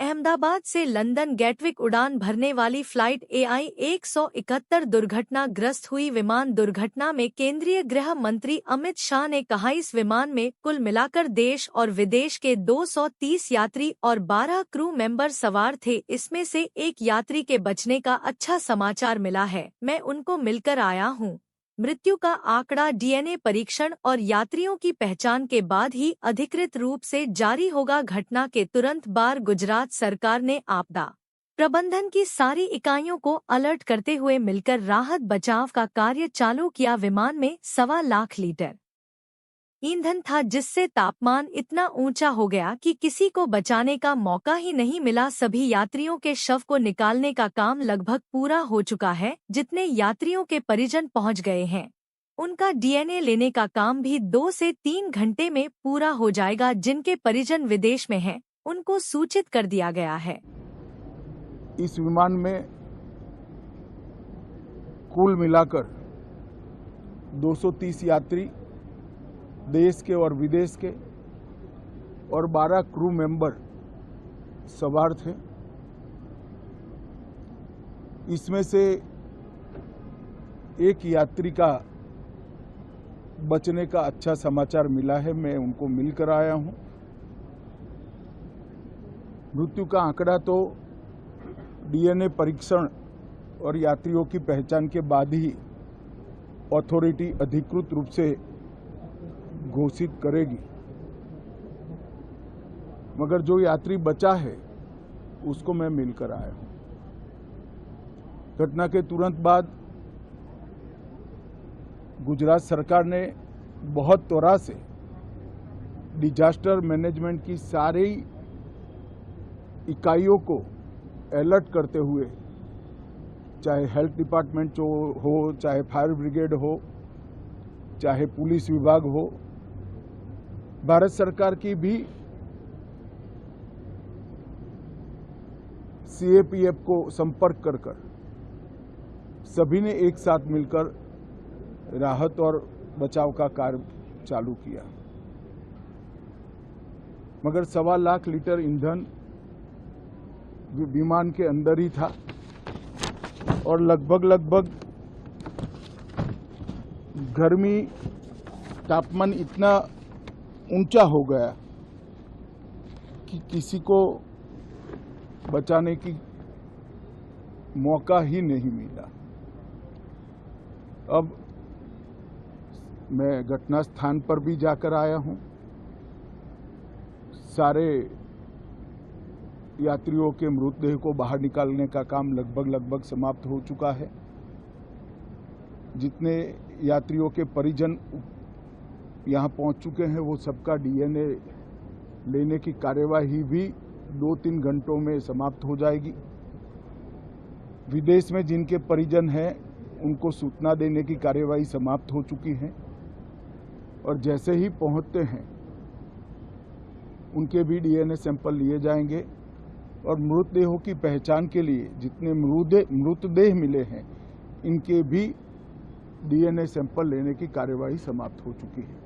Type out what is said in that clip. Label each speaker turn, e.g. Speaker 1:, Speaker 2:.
Speaker 1: अहमदाबाद से London Gatwick उड़ान भरने वाली फ्लाइट AI 171 दुर्घटनाग्रस्त हुई। विमान दुर्घटना में केंद्रीय गृह मंत्री अमित शाह ने कहा, इस विमान में कुल मिलाकर देश और विदेश के 230 यात्री और 12 क्रू मेंबर सवार थे। इसमें से एक यात्री के बचने का अच्छा समाचार मिला है। मैं उनको मिलकर आया हूँ। मृत्यु का आंकड़ा DNA परीक्षण और यात्रियों की पहचान के बाद ही अधिकृत रूप से जारी होगा। घटना के तुरंत बाद गुजरात सरकार ने आपदा प्रबंधन की सारी इकाइयों को अलर्ट करते हुए मिलकर राहत बचाव का कार्य चालू किया। विमान में 1.25 लाख लीटर ईंधन था, जिससे तापमान इतना ऊंचा हो गया कि किसी को बचाने का मौका ही नहीं मिला। सभी यात्रियों के शव को निकालने का काम लगभग पूरा हो चुका है। जितने यात्रियों के परिजन पहुंच गए हैं, उनका DNA लेने का काम भी 2 से 3 घंटे में पूरा हो जाएगा। जिनके परिजन विदेश में हैं, उनको सूचित कर दिया गया है।
Speaker 2: इस विमान में कुल मिलाकर 230 यात्री देश के और विदेश के और 12 क्रू मेंबर सवार थे। इसमें से एक यात्री का बचने का अच्छा समाचार मिला है। मैं उनको मिलकर आया हूं। मृत्यु का आंकड़ा तो DNA परीक्षण और यात्रियों की पहचान के बाद ही अथॉरिटी अधिकृत रूप से घोषित करेगी, मगर जो यात्री बचा है उसको मैं मिलकर आया हूं। घटना के तुरंत बाद गुजरात सरकार ने बहुत त्वरा से डिजास्टर मैनेजमेंट की सारी इकाइयों को अलर्ट करते हुए, चाहे हेल्थ डिपार्टमेंट हो, चाहे फायर ब्रिगेड हो, चाहे पुलिस विभाग हो, भारत सरकार की भी CAPF को संपर्क कर सभी ने एक साथ मिलकर राहत और बचाव का कार्य चालू किया। मगर 1.25 लाख लीटर ईंधन विमान के अंदर ही था और लगभग गर्मी तापमान इतना ऊंचा हो गया कि किसी को बचाने की मौका ही नहीं मिला। अब मैं घटना स्थान पर भी जाकर आया हूं। सारे यात्रियों के मृतदेह को बाहर निकालने का काम लगभग समाप्त हो चुका है। जितने यात्रियों के परिजन यहाँ पहुँच चुके हैं, वो सबका DNA लेने की कार्यवाही भी 2-3 घंटों में समाप्त हो जाएगी। विदेश में जिनके परिजन हैं, उनको सूचना देने की कार्यवाही समाप्त हो चुकी है और जैसे ही पहुँचते हैं उनके भी DNA सैंपल लिए जाएंगे और मृतदेहों की पहचान के लिए जितने मृतदेह मिले हैं, इनके भी DNA सैंपल लेने की कार्यवाही समाप्त हो चुकी है।